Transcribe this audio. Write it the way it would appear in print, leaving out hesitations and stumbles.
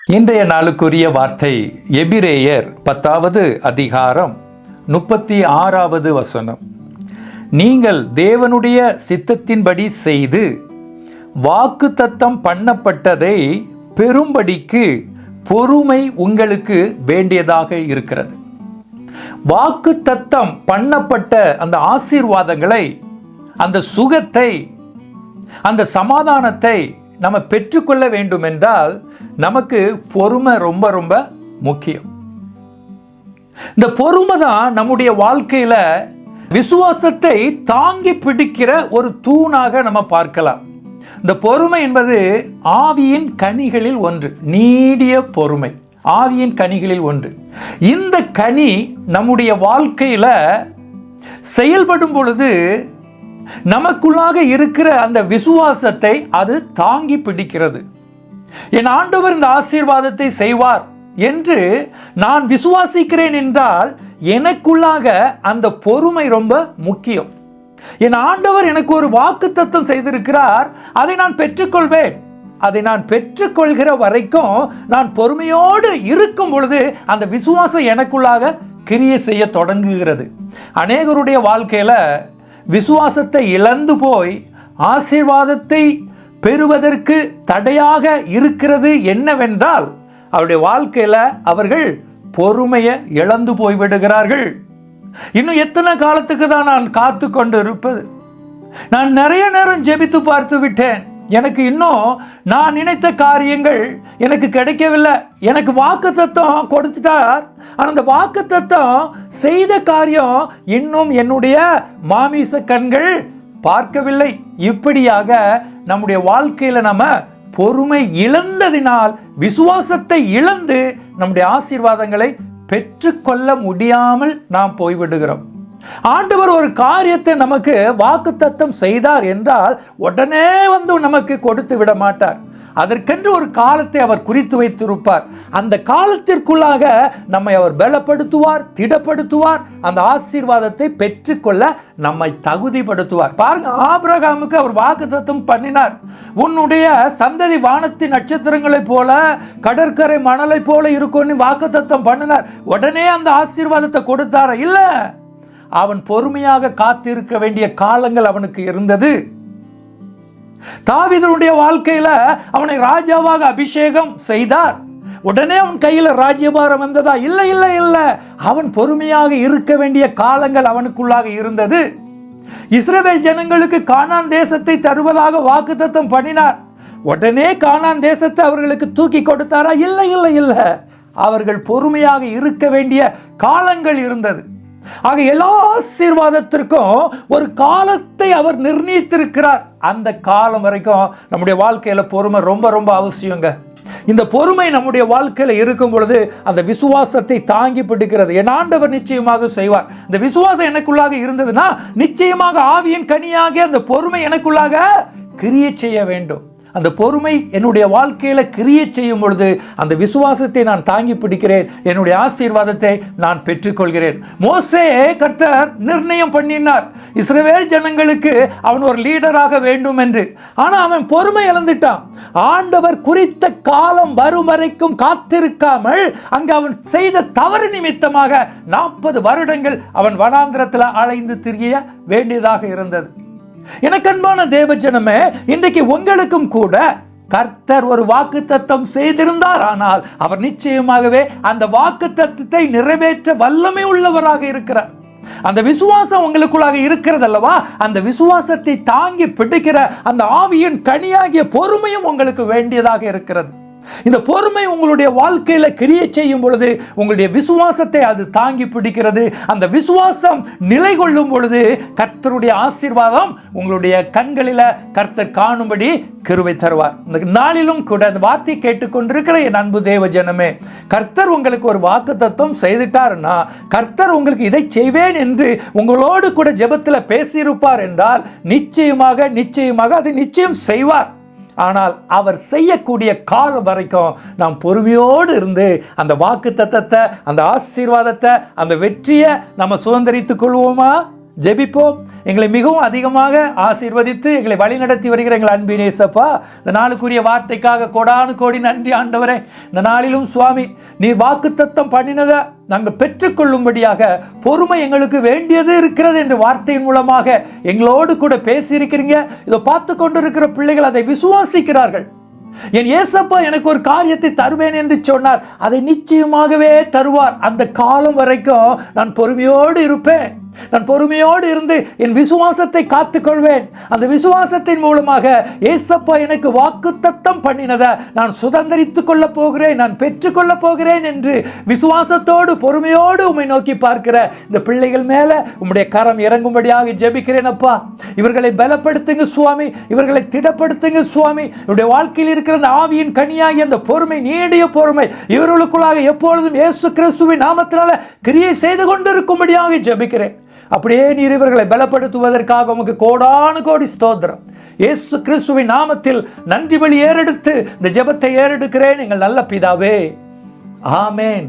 இன்றைய நாளுக்குரிய வார்த்தை எபிரேயர் 10வது அதிகாரம் 36வது வசனம். நீங்கள் தேவனுடைய சித்தத்தின்படி செய்து வாக்குத்தத்தம் பண்ணப்பட்டதை பெறும்படிக்கு பொறுமை உங்களுக்கு வேண்டியதாக இருக்கிறது. வாக்குத்தத்தம் பண்ணப்பட்ட அந்த ஆசீர்வாதங்களை, அந்த சுகத்தை, அந்த சமாதானத்தை நம்ம பெற்றுக்கொள்ள வேண்டும் என்றால் நமக்கு பொறுமை ரொம்ப ரொம்ப முக்கியம். இந்த பொறுமை தான் நம்முடைய வாழ்க்கையில விசுவாசத்தை தாங்கி பிடிக்கிற ஒரு தூணாக நம்ம பார்க்கலாம். இந்த பொறுமை என்பது ஆவியின் கனிகளில் ஒன்று. நீடிய பொறுமை ஆவியின் கனிகளில் ஒன்று. இந்த கனி நம்முடைய வாழ்க்கையில செயல்படும் பொழுது நமக்குள்ளாக இருக்கிற அந்த விசுவாசத்தை அது தாங்கி பிடிக்கிறது. என் ஆண்டவர் இந்த ஆசீர்வாதத்தை செய்வார் என்று நான் விசுவாசிக்கிறேன் என்றால் எனக்குள்ளாக அந்த பொறுமை ரொம்ப முக்கியம். என் ஆண்டவர் எனக்கு ஒரு வாக்குத்தத்தம் செய்திருக்கிறார், அதை நான் பெற்றுக்கொள்வேன். அதை நான் பெற்றுக்கொள்கிற வரைக்கும் நான் பொறுமையோடு இருக்கும் பொழுது அந்த விசுவாசம் எனக்குள்ளாக கிரியை செய்ய தொடங்குகிறது. அநேகருடைய வாழ்க்கையில விசுவாசத்தை இழந்து போய் ஆசீர்வாதத்தை பெறுவதற்கு தடையாக இருக்கிறது என்னவென்றால் அவருடைய வாழ்க்கையில அவர்கள் பொறுமையை இழந்து போய்விடுகிறார்கள். இன்னும் எத்தனை காலத்துக்கு தான் நான் காத்து கொண்டு இருப்பது? நான் நிறைய நேரம் ஜெபித்து பார்த்து விட்டேன், எனக்கு இன்னும் நான் நினைத்த காரியங்கள் எனக்கு கிடைக்கவில்லை. எனக்கு வாக்குத்தத்தம் கொடுத்துட்டார், ஆனால் அந்த வாக்குத்தத்தம் செய்த காரியம் இன்னும் என்னுடைய மாமிச கண்கள் பார்க்கவில்லை. இப்படியாக நம்முடைய வாழ்க்கையில நம்ம பொறுமை இழந்ததினால் விசுவாசத்தை இழந்து நம்முடைய ஆசீர்வாதங்களை பெற்றுக்கொள்ள முடியாமல் நாம் போய்விடுகிறோம். ஆண்டவர் ஒரு காரியத்தை நமக்கு வாக்குத்தத்தம் செய்தார் என்றால் உடனே வந்து நமக்கு கொடுத்து விட மாட்டார். அதற்கென்று ஒரு காலத்தை அவர் குறித்து வைத்திருப்பார். அந்த காலத்திற்குள்ளாக நம்மை அவர் பலப்படுத்துவார், திடப்படுத்துவார், அந்த ஆசீர்வாதத்தை பெற்றுக்கொள்ள நம்மை தகுதிப்படுத்துவார். பாருங்க, ஆபிரகாமுக்கு அவர் வாக்குத்தத்தம் பண்ணினார், உன்னுடைய சந்ததி வானத்தின் நட்சத்திரங்களைப் போல கடற்கரை மணலை போல இருக்கும்னு வாக்குத்தத்தம் பண்ணினார். உடனே அந்த ஆசீர்வாதத்தை கொடுத்தாரா? இல்ல, அவன் பொறுமையாக காத்திருக்க வேண்டிய காலங்கள் அவனுக்கு இருந்தது. தாவீதுடைய வாழ்க்கையில அவனை ராஜாவாக அபிஷேகம் செய்தார். உடனே அவன் கையில ராஜ்யபாரம் வந்ததா? இல்ல இல்ல இல்ல, அவன் பொறுமையாக இருக்க வேண்டிய காலங்கள் அவனுக்குள்ளாக இருந்தது. இஸ்ரவேல் ஜனங்களுக்கு கானான் தேசத்தை தருவதாக வாக்குத்தத்தம் பண்ணினார். உடனே கானான் தேசத்தை அவர்களுக்கு தூக்கி கொடுத்தாரா? இல்ல இல்ல இல்ல, அவர்கள் பொறுமையாக இருக்க வேண்டிய காலங்கள் இருந்தது. ஆக எல்லா ஆசீர்வாதத்திற்கும் ஒரு காலத்தை அவர் நிர்ணயித்திருக்கிறார். அந்த காலம் வரைக்கும் நம்முடைய வாழ்க்கையில பொறுமை ரொம்ப ரொம்ப அவசியங்க. இந்த பொறுமை நம்முடைய வாழ்க்கையில இருக்கும் பொழுது அந்த விசுவாசத்தை தாங்கி பிடிக்கிறது. என் ஆண்டவர் நிச்சயமாக செய்வார். இந்த விசுவாசம் எனக்குள்ளாக இருந்ததுன்னா நிச்சயமாக ஆவியின் கனியாக அந்த பொறுமை எனக்குள்ளாக கிரியை செய்ய வேண்டும். அந்த பொறுமை என்னுடைய வாழ்க்கையில கிரியை செய்யும் பொழுது அந்த விசுவாசத்தை நான் தாங்கி பிடிக்கிறேன், என்னுடைய ஆசீர்வாதத்தை நான் பெற்றுக்கொள்கிறேன். மோசே கர்த்தர் நிர்ணயம் பண்ணினார் இஸ்ரவேல் ஜனங்களுக்கு அவன் ஒரு லீடராக வேண்டும் என்று. ஆனா அவன் பொறுமை இழந்துட்டான். ஆண்டவர் குறித்த காலம் வரும் வரைக்கும் காத்திருக்காமல் அங்கு அவன் செய்த தவறு நிமித்தமாக 40 வருடங்கள் அவன் வனாந்திரத்தில் அலைந்து திரிய வேண்டியதாக இருந்தது. எனக்கு அன்பான தேவஜனமே, இன்றைக்கு உங்களுக்கும் கூட கர்த்தர் ஒரு வாக்குத்தத்தம் செய்திருந்தார், ஆனால் அவர் நிச்சயமாகவே அந்த வாக்குத்தத்தத்தை நிறைவேற்ற வல்லமை உள்ளவராக இருக்கிறார். அந்த விசுவாசம் உங்களுக்குள்ளாக இருக்கிறது அல்லவா? அந்த விசுவாசத்தை தாங்கி பிடிக்கிற அந்த ஆவியின் கனியாகிய பொறுமையும் உங்களுக்கு வேண்டியதாக இருக்கிறது. இந்த பொறுமை உங்களுடைய வாழ்க்கையில கிரியை செய்யும் பொழுது உங்களுடைய விசுவாசத்தை அது தாங்கி பிடிக்கிறது. அந்த விசுவாசம் நிலை கொள்ளும் பொழுது கர்த்தருடைய ஆசீர்வாதம் உங்களுடைய கண்களில கர்த்தர் காணும்படி கிருபை தருவார். இந்த நாளிலும் கூட அந்த வார்த்தையை கேட்டுக்கொண்டிருக்கிற என் அன்பு தேவ ஜனமே, கர்த்தர் உங்களுக்கு ஒரு வாக்குத்தத்தம் செய்துட்டாருன்னா, கர்த்தர் உங்களுக்கு இதை செய்வேன் என்று உங்களோடு கூட ஜெபத்தில் பேசியிருப்பார் என்றால் நிச்சயமாக நிச்சயமாக அதை நிச்சயம் செய்வார். ஆனால் அவர் செய்யக்கூடிய காலம் வரைக்கும் நாம் பொறுமையோடு இருந்து அந்த வாக்குத்தத்தத்தை, அந்த ஆசீர்வாதத்தை, அந்த வெற்றியை நம்ம சுதந்திரித்துக் கொள்வோமா? ஜெபிப்போம். எங்களை மிகவும் அதிகமாக ஆசீர்வதித்து எங்களை வழிநடத்தி வருகிற எங்கள் அன்பின் இயேசப்பா, இந்த நாளுக்குரிய வார்த்தைக்காக கோடானு கோடி நன்றி ஆண்டவரே. இந்த நாளிலும் சுவாமி, நீர் வாக்குத்தத்தம் பண்ணினதை நாங்கள் பெற்றுக்கொள்ளும்படியாக பொறுமை எங்களுக்கு வேண்டியது இருக்கிறது என்று வார்த்தையின் மூலமாக எங்களோடு கூட பேசியிருக்கிறீங்க. இதை பார்த்து கொண்டிருக்கிற பிள்ளைகள் அதை விசுவாசிக்கிறார்கள். என் இயேசப்பா எனக்கு ஒரு காரியத்தை தருவேன் என்று சொன்னார், அதை நிச்சயமாகவே தருவார். அந்த காலம் வரைக்கும் நான் பொறுமையோடு இருப்பேன். நான் பொறுமையோடு இருந்து என் விசுவாசத்தை காத்துக்கொள்வேன். அந்த விசுவாசத்தின் மூலமாக இயேசப்பா எனக்கு வாக்குத்தத்தம் பண்ணினதை நான் சுதந்திரித்துக் கொள்ள போகிறேன், நான் பெற்றுக்கொள்ள போகிறேன் என்று விசுவாசத்தோடு பொறுமையோடு உம்மை நோக்கி பார்க்கிற இந்த பிள்ளைகள் மேல உம்முடைய கரம் இறங்கும்படியாக ஜெபிக்கிறேன் அப்பா. இவர்களை பலப்படுத்துங்க சுவாமி, இவர்களை திடப்படுத்துங்க சுவாமி. இவருடைய வாழ்க்கையில் இருக்கிற அந்த ஆவியின் கனியாகி அந்த பொறுமை, நீடிய பொறுமை இவர்களுக்குள்ளாக எப்பொழுதும் இயேசு கிறிஸ்துவின் நாமத்தினால கிரியை செய்து கொண்டிருக்கும்படியாக ஜெபிக்கிறேன். அப்படியே நீர் இவர்களை பலப்படுத்துவதற்காக உமக்கு கோடானு கோடி ஸ்தோத்திரம். இயேசு கிறிஸ்துவின் நாமத்தில் நன்றி பலி ஏறெடுத்து இந்த ஜெபத்தை ஏறெடுக்கிறேன் எங்கள் நல்ல பிதாவே. ஆமென்.